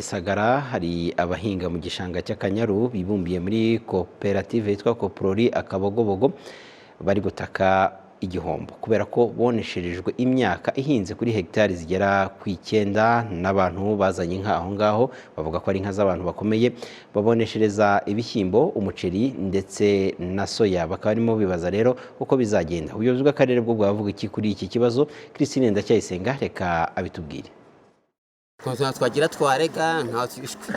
Gisagara hari abahinga mu gishanga cy'Akanyaru bibumbiye muri koperative yitwa Koprori Akabogobogo bari gutaka igihombo kubera ko bonesherejwe imyaka ihinze kuri hegitari zigera ku 9 n'abantu bazanye inka aho ngaho bavuga ko ari inka z'abantu bakomeye baboneshereza ibishyimbo, umuceri ndetse na soya. Bakaba barimo bibaza rero uko bizagenda. Ubuyobozi bw'akarere bwo bwavuga iki kuri iki kibazo? Christine Ndacyayisenga reka abitubwire. Twagira twarega nta tubishwe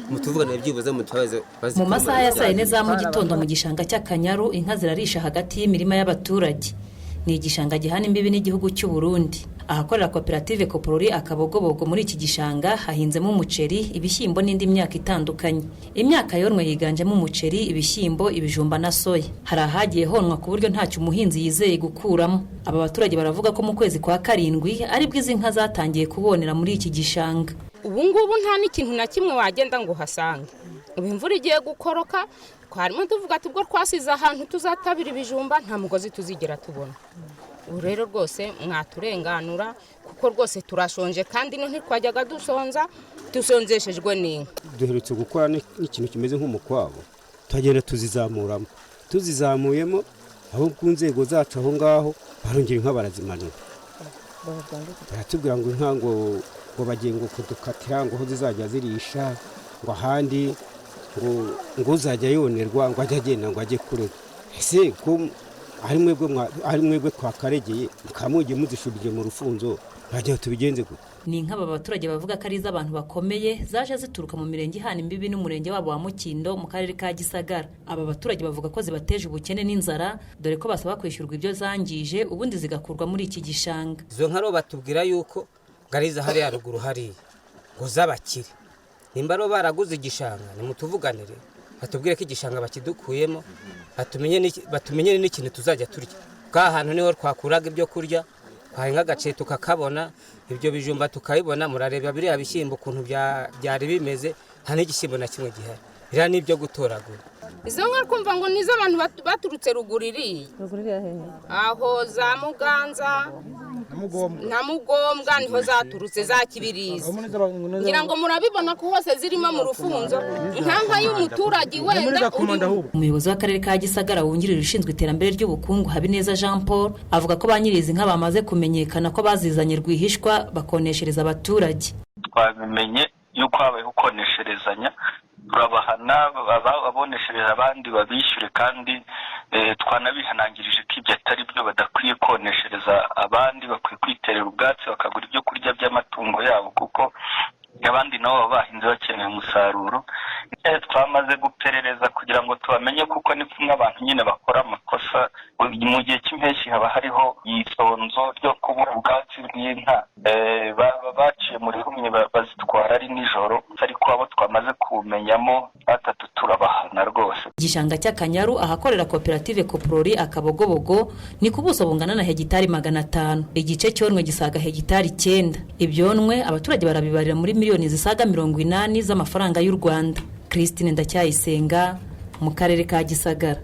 mutuvugana byibuze mutabaze. Mu masaha ya saa 4 za mu gitondo mu gishanga cy'Akanyaru inka zirarisha hagati y'imirima y'abaturage. Ni igishanga gihana imbibi n'igihugu cy'u Burundi. Ahakorera koperative Koprori Akabogobogo muri iki gishanga hahinzemo umuceri, ibishyimbo n'indi myaka itandukanye. Imyaka yonwe yiganjemo umuceri, ibishyimbo, ibijumba na soya. Hari ahagiye honwa ku buryo ntacyo umuhinzi yizeye gukuramo. Aba baturage baravuga ko mu kwezi kwa 7 aribwo izi nka zatangiye kubonera muri iki gishanga. Ubu ngubu nta n'ikintu na kimwe wagenda ngo hasange. Ubu imvura igiye gukoroka twarimo tuvuga ati ubwo twasize ahantu tuzatabira ibijumba nta mugozi tuzigera tubona. Ubu rero rwose mwaturenganura kuko rwose turashonje kandi no ntikwajyaga dusonzeshejwe n'inka. Duherutse gukora n'ikintu kimeze nk'umukwabo tugenda tuzizamuyemo aho ku nzego zacu aho ngaho barongera inka barazimanura. Baratubwira ngo inka ngo bagiye ngo kudukatira ngo aho zizajya zirisha ngo ahandi ngo uzajya yonerwa ngo ajya agenda ngo ajye kurega. Ese ko ari mwebwe twakaregeye mukamugiye muzishubije mu rufunzo bajya tubigenze gute? Ni inka aba baturage bavuga ko ari iz'abantu bakomeye zaje zituruka mu mirenge ihana imbibi n'umurenge wabo wa Mukindo mu karere ka Gisagara. Aba baturage bavuga ko zibateje ubukene n'inzara dore ko basaba kwishyurwa ibyo zangije ubundi zigakurwa muri iki gishanga. Izo nka ro batubwira yuko gariza hari ya ruguru hari ngo zabakire. Nimba ro baraguze igishanga nimutuvuganire batubwire ko igishanga bakidukuyemo batumenye n'ikintu tuzajya turya. Ka hantu niho twakuraga ibyo kurya kwahinga gace tukakabona ibyo bijumba tukayibona. Murareba biriya bishyimbo kuntu byari bimeze nta n'igishyimbo na kimwe gihari. Biriya nibyo gutoragura. Izo nka kumva ngo nizo abantu baturutse ruguriri aho za Muganza na Mugombwa niho zaturutse za Kibirizi. Ngira ngo murabibona ko hose zirimo mu rufunzo inka y'umuturage wenda. Umuyobozi w'akarere ka Gisagara wungirije ushinzwe iterambere ry'ubukungu Habineza Jean Paul avuga ko banyiriza inka bamaze kumenyekana ko bazizanye rwihishwa bakoneshereza abaturage. Twabimenye yuko habaye ukonesherezanya turabahana ababoneshereza abandi babishyure kandi twanabihanangirije ko ibyo atari byo badakwiye koneshereza abandi bakwiye kwiterera ubwatsi bakagura ibyo kurya by'amatungo yabo kuko abandi nabo baba bahinze bakeneye umusaruro. Twamaze guperereza kugira ngo tubamenye kuko ni kumwe abantu nyine bakora amakosa. Mu gihe cy'impeshyi haba hariho isonzo ryo kubura ubwatsi bw'inka baciye muri humye bazitwara ari nijoro ariko abo twamaze kumenyamo 3 turabahana rwose. Igishanga cy'Akanyaru ahakorera koperative Koprori Akabogobogo ni ku buso bungana na hegitari 500. Igice cyonwe gisaga hegitari 9. Ibyonwe abaturage barabibarira muri miliyoni zisaga 80 z'amafaranga y'u Rwanda. Christine Ndacyayisenga mu karere ka Gisagara.